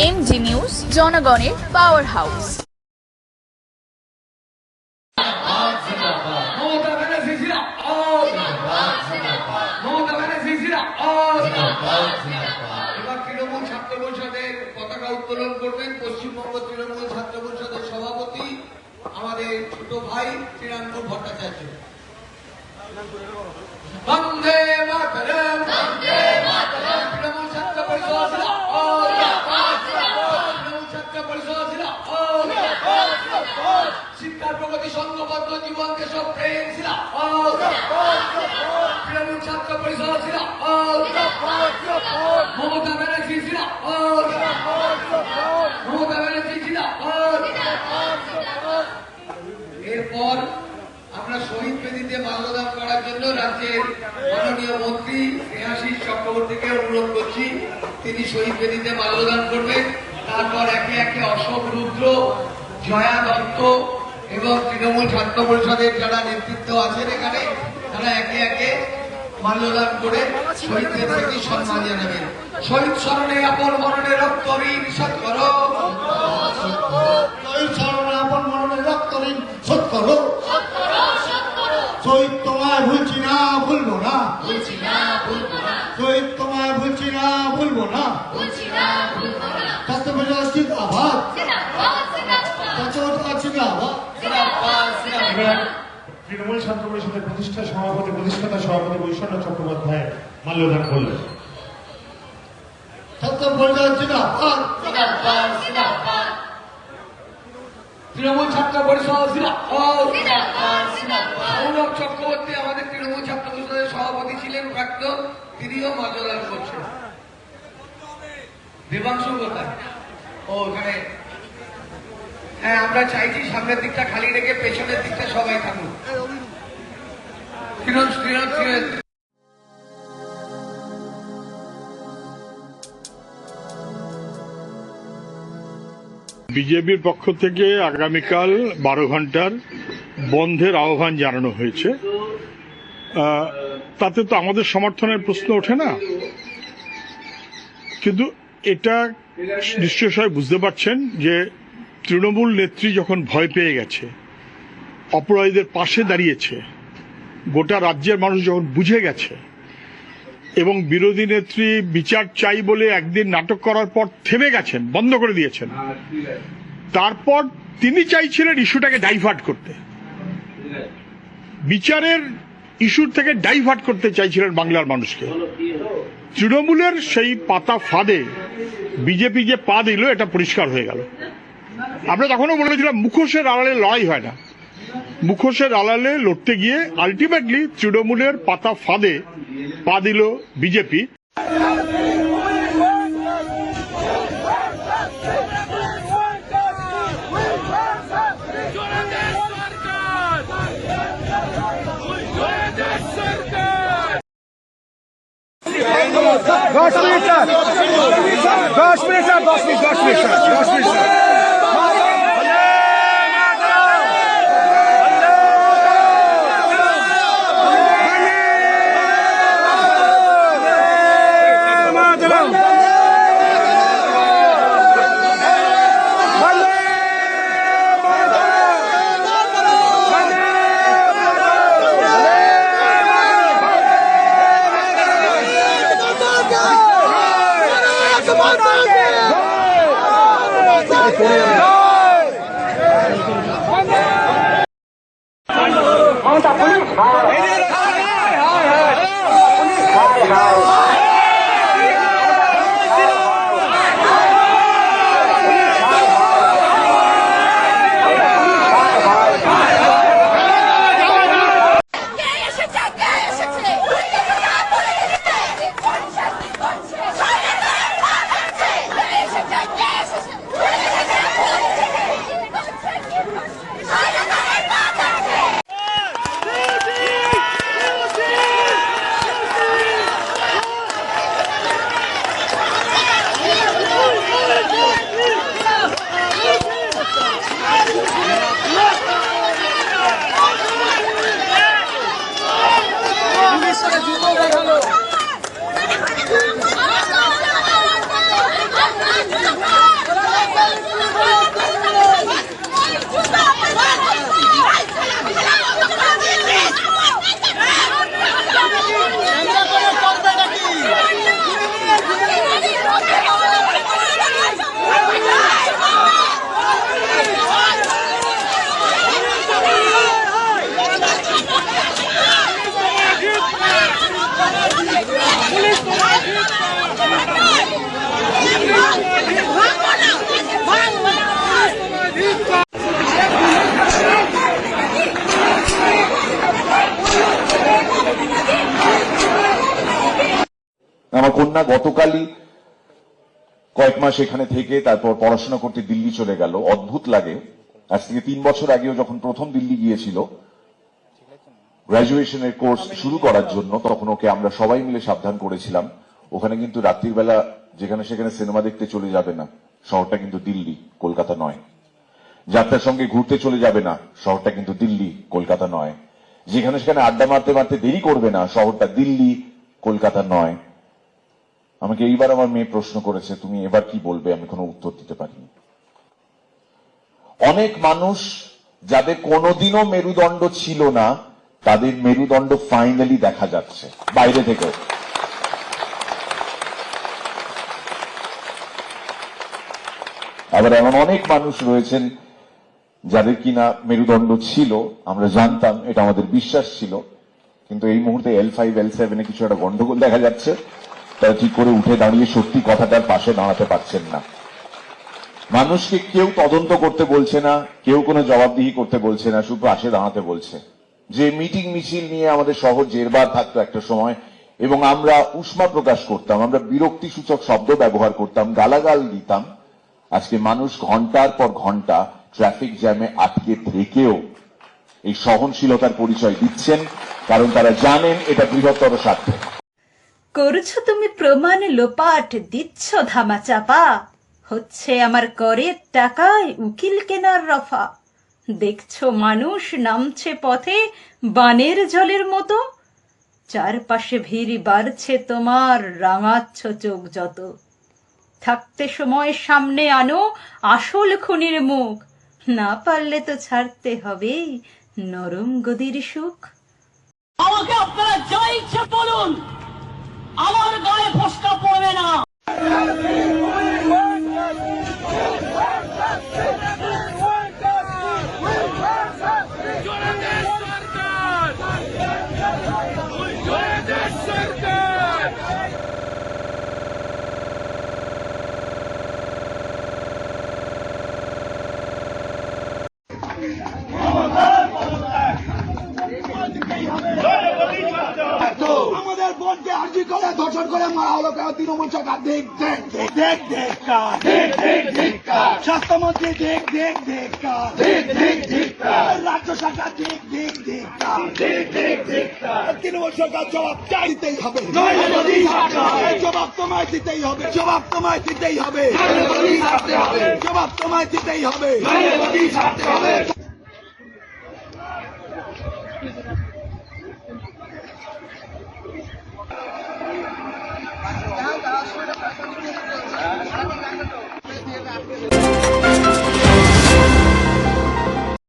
MG news, জনগণের power house. Trinamool ছাত্র পরিষদের পতাকা উত্তোলন করবেন পশ্চিমবঙ্গ তৃণমূল ছাত্র পরিষদের সভাপতি আমাদের ছোট ভাই শ্রীরামপুর ভট্টাচার্য। বন্দে মাতরম, বন্দে মাতরম। তৃণমূল ছাত্র পরিষদ তৃণমূল ছাত্র পরিষদ শিক্ষার প্রগতি, সংঘবদ্ধ জীবন, দেশ প্রেম তৃণমূল ছাত্র পরিষদ মমতা ব্যানার্জি মমতা ব্যানার্জি এরপর আমরা শহীদ বেদিতে মাল্যদান করার জন্য রাজ্যের মাননীয় মন্ত্রী স্নেহাশিস চক্রবর্তীকে অনুরোধ করছি, তিনি শহীদ বেদিতে মাল্যদান করবেন। তারপর একে একে অশোক রুদ্র, জয়া দত্ত এবং তৃণমূল ছাত্র পরিষদের যারা নেতৃত্ব আছেন এখানে, তারা একে একে মাল্যদান করে শহীদদের প্রতি সম্মান জানাবেন। শহীদ স্মরণে আপন মরণে রক্ত ঋণ শোধ করো, শহীদ স্মরণে আপন মরণে রক্ত ঋণ শোধ করো। শহীদ তোমায় ভুলছি না, ভুলবো না, ভুলছি না, ভুলবো না। শহীদ তোমায় ভুলছি না, ভুলবো না, ভুলছি না, ভুলবো না। ছাত্র পরিষদ জিন্দাবাদ, ছাত্র পরিষদ জিন্দাবাদ। তৃণমূল ছাত্র পরিষদের প্রতিষ্ঠাতা সভাপতি বৈষ্ণব চট্টোপাধ্যায় মাল্যদান করলেন। ছাত্র পরিষদ জিন্দাবাদ, তৃণমূল ছাত্র পরিষদ সৌরভ চক্রবর্তী আমাদের তৃণমূল ছাত্র পরিষদের সভাপতি ছিলেন প্রাক্তন, তিনিও মাল্যদান করছেন। দেবাংশু কোথায়? ও ওখানে। হ্যাঁ, আমরা চাইছি সামনের দিকটা খালি রেখে পেছনের দিকটা সবাই থাকুন। বিজেপির পক্ষ থেকে আগামীকাল 12 ঘন্টার বন্ধের আহ্বান জানানো হয়েছে। তাতে তো আমাদের সমর্থনের প্রশ্ন ওঠে না, কিন্তু এটা নিশ্চয় সবাই বুঝতে পারছেন যে তৃণমূল নেত্রী যখন ভয় পেয়ে গেছে, অপরাধীদের পাশে দাঁড়িয়েছে, গোটা রাজ্যের মানুষ যখন বুঝে গেছে এবং বিরোধী নেত্রী বিচার চাই বলে একদিন নাটক করার পর থেমে গেছেন, বন্ধ করে দিয়েছেন, তারপর তিনি চাইছিলেন ইস্যুটাকে ডাইভার্ট করতে, বিচারের ইস্যুর থেকে ডাইভার্ট করতে চাইছিলেন বাংলার মানুষকে। তৃণমূলের সেই পাতা ফাঁদে বিজেপি যে পা দিল, এটা পরিষ্কার হয়ে গেল। আমরা তখনও বলেছিলাম মুখোশের আড়ালে লড়াই হয় না, মুখোশের আড়ালে লড়তে গিয়ে আলটিমেটলি তৃণমূলের পাতা ফাঁদে পা দিল বিজেপি। দশ মিনিট দেখালো। আমার কন্যা গতকালই কয়েক মাস এখানে থেকে তারপর পড়াশোনা করতে দিল্লি চলে গেল। অদ্ভুত লাগে, আজ থেকে 3 বছর আগেও যখন প্রথম দিল্লি গিয়েছিল গ্রাজুয়েশনের কোর্স শুরু করার জন্য, তখন ওকে আমরা সবাই মিলে সাবধান করেছিলাম ওখানে কিন্তু রাত্রির বেলা যেখানে সেখানে সিনেমা দেখতে চলে যাবে না, শহরটা কিন্তু দিল্লি, কলকাতা নয়। যাত্রার সঙ্গে ঘুরতে চলে যাবে না, শহরটা কিন্তু দিল্লি, কলকাতা নয়। যেখানে সেখানে আড্ডা মারতে মারতে দেরি করবে না, শহরটা দিল্লি, কলকাতা নয়। আমাকে এইবার আমার মেয়ে প্রশ্ন করেছে, তুমি এবার কি বলবে? আমি কোনো উত্তর দিতে পারিনি। অনেক মানুষ যাদের কোনোদিনও মেরুদণ্ড ছিল না, তাদের মেরুদণ্ড ফাইনালি দেখা যাচ্ছে বাইরে থেকে। আবার এমন অনেক মানুষ রয়েছেন যাদের কিনা মেরুদণ্ড ছিল, আমরা জানতাম, এটা আমাদের বিশ্বাস ছিল, কিন্তু এই মুহূর্তে L5 L7 এ কিছু একটা গন্ডগোল দেখা যাচ্ছে। তারা ঠিক করে উঠে দাঁড়িয়ে সত্যি কথাটার পাশে দাঁড়াতে পারছেন না। মানুষকে কেউ তদন্ত করতে বলছে না, কেউ কোনো জবাবদিহি করতে বলছে না, শুধু পাশে দাঁড়াতে বলছে। যে মিটিং মিছিল নিয়ে আমাদের শহর জেরবার থাকতো একটা সময়, এবং আমরা উষ্মা প্রকাশ করতাম, আমরা বিরক্তি সূচক শব্দ ব্যবহার করতাম, গালাগাল দিতাম, আজকে মানুষ ঘন্টার পর ঘন্টা ট্রাফিক জ্যামে আটকে থেকেও এই সহনশীলতার পরিচয় দিচ্ছেন, কারণ তারা জানেন এটা বৃহত্তর স্বার্থে। করছো তুমি প্রমাণ লোপাট, দিচ্ছ ধামা চাপা, হচ্ছে আমার করের টাকায় উকিল কেনার রফা। দেখছো মানুষ নামছে পথে বানের জলের মতো, চারপাশে ভিড় বাড়ছে তোমার, রাঙাচ্ছ চোখ যত। থাকতে সময় সামনে আনো আসল খুনির মুখ, না পারলে তো ছাড়তে হবে নরম গদির সুখ। আমাকে আপনারা যা ইচ্ছে বলুন, আমার গায়ে ফসকা পড়বে না। আমাদের বোনকে আর্জি করে ধর্ষণ করে মারা হলো কেন? তৃণমূল সরকার দেখ দেখ দেখ দেখ দেখ কার, দেখ দেখ দেখ কার, স্বাস্থ্যমন্ত্রী দেখ দেখ দেখ কার, দেখ দেখ দেখ কার, রাজ্য সরকার দেখ দেখ দেখ কার, দেখ দেখ দেখ কার। তৃণমূল সরকার জবাব দিতেই হবে, জবাব তোমায় দিতেই হবে, জবাব তোমায় দিতেই হবে, জবাব তোমায় দিতেই হবে।